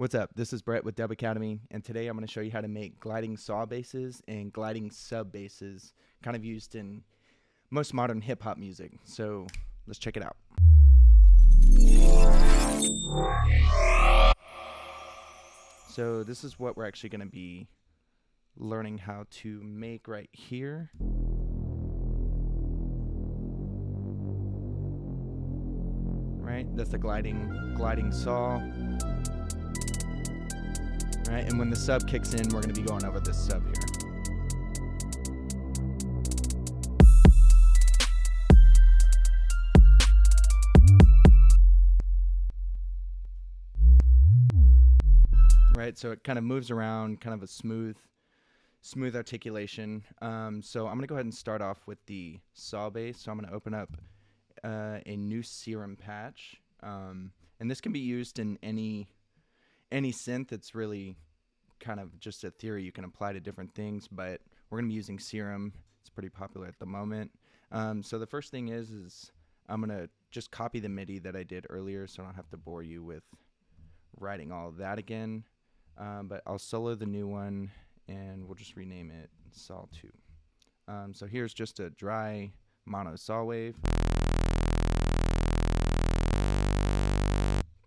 What's up? This is Brett with Dub Academy, and today I'm going to show you how to make gliding saw basses and gliding sub basses, kind of used in most modern hip hop music. So let's check it out. So this is what we're actually going to be learning how to make right here. Right, that's the gliding saw. Right, and when the sub kicks in, we're going to be going over this sub here. Right, so it kind of moves around, kind of a smooth articulation. So I'm going to go ahead and start off with the saw bass. So I'm going to open up a new Serum patch, and this can be used in any synth. It's really kind of just a theory you can apply to different things, but we're going to be using Serum. It's pretty popular at the moment. So the first thing is I'm going to just copy the MIDI that I did earlier, so I don't have to bore you with writing all of that again. But I'll solo the new one, and we'll just rename it Saw 2. So here's just a dry mono saw wave.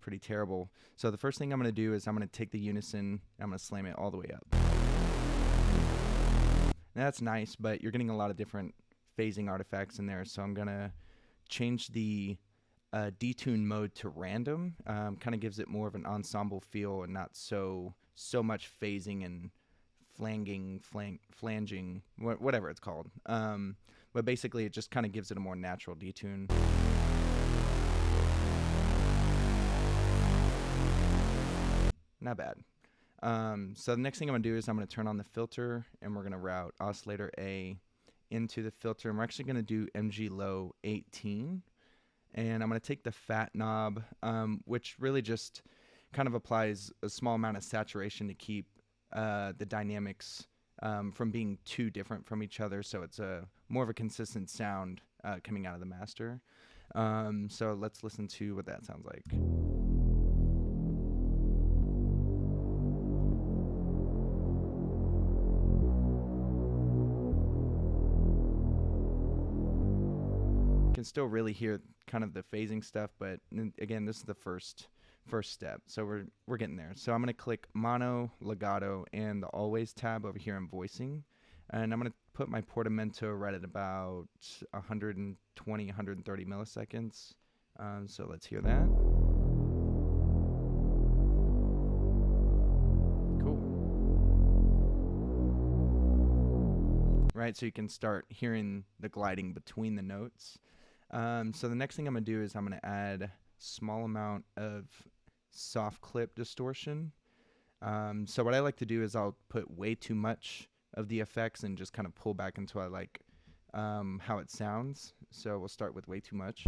Pretty terrible. So the first thing I'm going to do is I'm going to take the unison, I'm going to slam it all the way up. Now that's nice, but you're getting a lot of different phasing artifacts in there, so I'm going to change the detune mode to random. Kind of gives it more of an ensemble feel and not so much phasing and flanging, whatever it's called. But basically it just kind of gives it a more natural detune. Not bad. So the next thing I'm going to do is I'm going to turn on the filter, and we're going to route oscillator A into the filter, and we're actually going to do MG low 18. And I'm going to take the fat knob, which really just kind of applies a small amount of saturation to keep the dynamics from being too different from each other, so it's more of a consistent sound coming out of the master. So let's listen to what that sounds like. Can still really hear kind of the phasing stuff, but again, this is the first step, so we're getting there. So I'm going to click mono, legato, and the always tab over here in voicing, and I'm going to put my portamento right at about 120 130 milliseconds. So let's hear that. Cool. Right, so you can start hearing the gliding between the notes. So the next thing I'm going to do is I'm going to add a small amount of soft clip distortion. So what I like to do is I'll put way too much of the effects and just kind of pull back until I like how it sounds. So we'll start with way too much.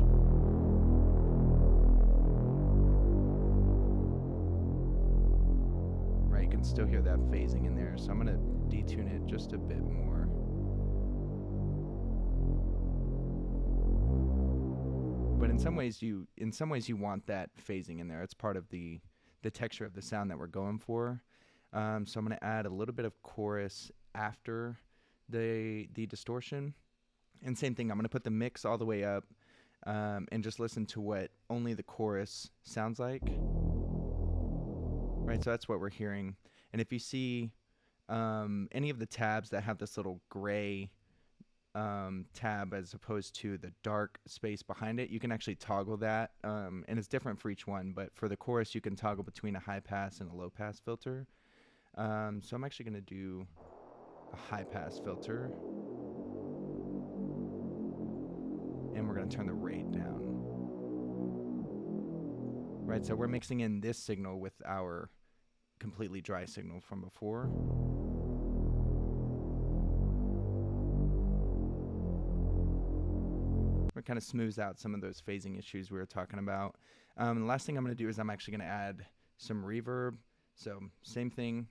Right, you can still hear that phasing in there, so I'm going to detune it just a bit more. But in some ways you want that phasing in there. It's part of the texture of the sound that we're going for. So I'm going to add a little bit of chorus after the distortion. And same thing, I'm going to put the mix all the way up and just listen to what only the chorus sounds like. Right, so that's what we're hearing. And if you see any of the tabs that have this little gray tab as opposed to the dark space behind it, you can actually toggle that, and it's different for each one, but for the chorus you can toggle between a high pass and a low pass filter. So I'm actually going to do a high pass filter, and we're going to turn the rate down. Right, so we're mixing in this signal with our completely dry signal from before. It kind of smooths out some of those phasing issues we were talking about. The last thing I'm going to do is I'm actually going to add some reverb. So same thing,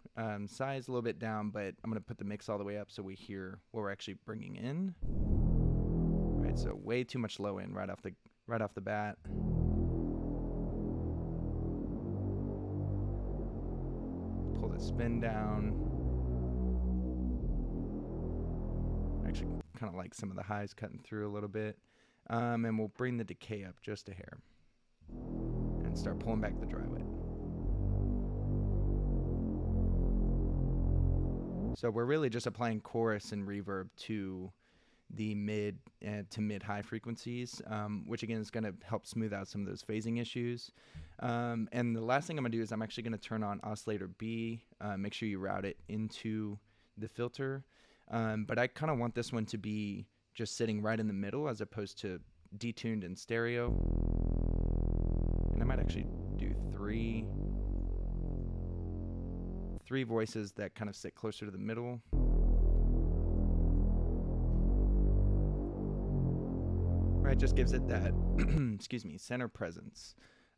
size a little bit down, but I'm going to put the mix all the way up so we hear what we're actually bringing in. Right, so way too much low end right off the bat. pull the spin down. Actually, kind of like some of the highs cutting through a little bit. And we'll bring the decay up just a hair. And start pulling back the dry wet. So we're really just applying chorus and reverb to the mid to mid high frequencies, which again is going to help smooth out some of those phasing issues. And the last thing I'm going to do is I'm actually going to turn on oscillator B, make sure you route it into the filter. But I kind of want this one to be just sitting right in the middle as opposed to detuned in stereo. And I might actually do three voices that kind of sit closer to the middle. Right, just gives it that, excuse me, center presence.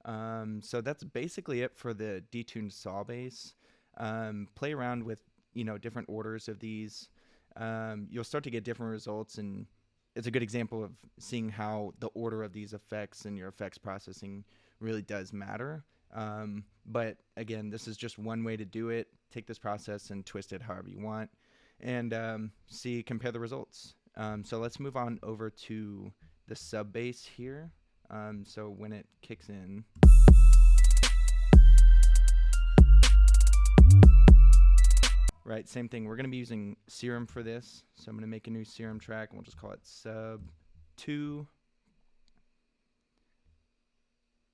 So that's basically it for the detuned saw bass. Play around with, different orders of these. You'll start to get different results, and it's a good example of seeing how the order of these effects and your effects processing really does matter. But again, this is just one way to do it. Take this process and twist it however you want, and compare the results. So let's move on over to the sub bass here. So when it kicks in, right, same thing. We're going to be using Serum for this. So I'm going to make a new Serum track, and we'll just call it sub 2.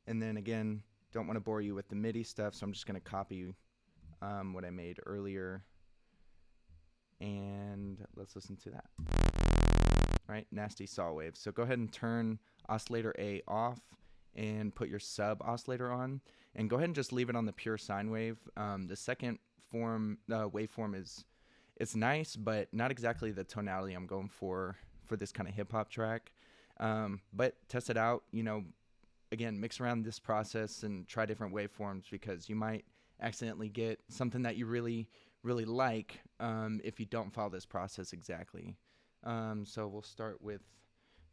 And then again, don't want to bore you with the MIDI stuff, so I'm just going to copy what I made earlier. And let's listen to that. Right, nasty saw wave. So go ahead and turn oscillator A off and put your sub oscillator on, and go ahead and just leave it on the pure sine wave. The second waveform it's nice, but not exactly the tonality I'm going for this kind of hip hop track. But test it out. Again, mix around this process and try different waveforms, because you might accidentally get something that you really, really like if you don't follow this process exactly. So we'll start with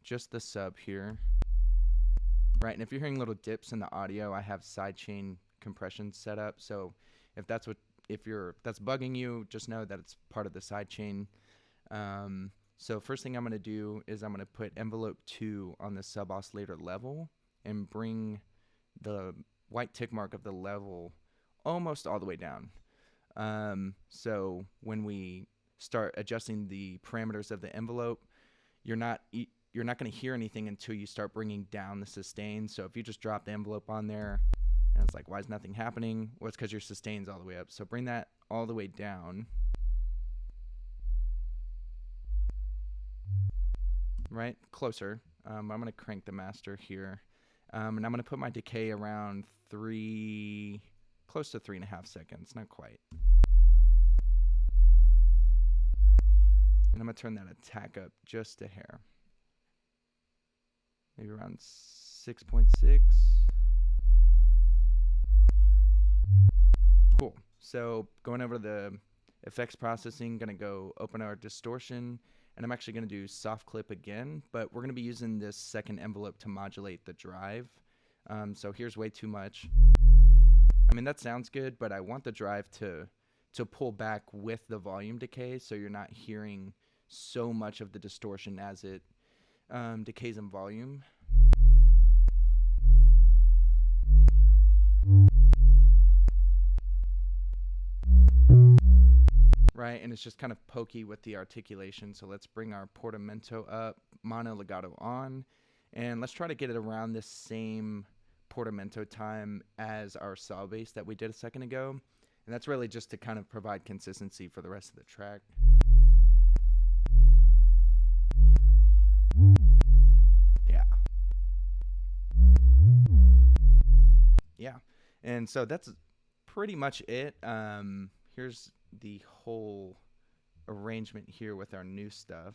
just the sub here. Right, and if you're hearing little dips in the audio, I have sidechain compression set up. So if that's bugging you, just know that it's part of the sidechain. So first thing I'm going to do is I'm going to put envelope 2 on the sub oscillator level and bring the white tick mark of the level almost all the way down. So when we start adjusting the parameters of the envelope, you're not going to hear anything until you start bringing down the sustain. So if you just drop the envelope on there and it's like, why is nothing happening? Well, it's because your sustain's all the way up. So bring that all the way down. Right, closer. I'm going to crank the master here. And I'm going to put my decay around close to 3.5 seconds, not quite. And I'm going to turn that attack up just a hair. Maybe around 6.6. Cool. So going over the effects processing, going to go open our distortion. And I'm actually going to do soft clip again, but we're going to be using this second envelope to modulate the drive. So here's way too much. I mean, that sounds good, but I want the drive to pull back with the volume decay, so you're not hearing so much of the distortion as it decays in volume. Right, and it's just kind of pokey with the articulation, so let's bring our portamento up, mono legato on, and let's try to get it around the same portamento time as our saw bass that we did a second ago. And that's really just to kind of provide consistency for the rest of the track. Yeah. Yeah. And so that's pretty much it. Here's the whole arrangement here with our new stuff.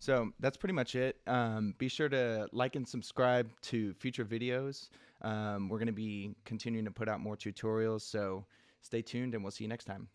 So that's pretty much it. Be sure to like and subscribe to future videos. We're going to be continuing to put out more tutorials, so stay tuned and we'll see you next time.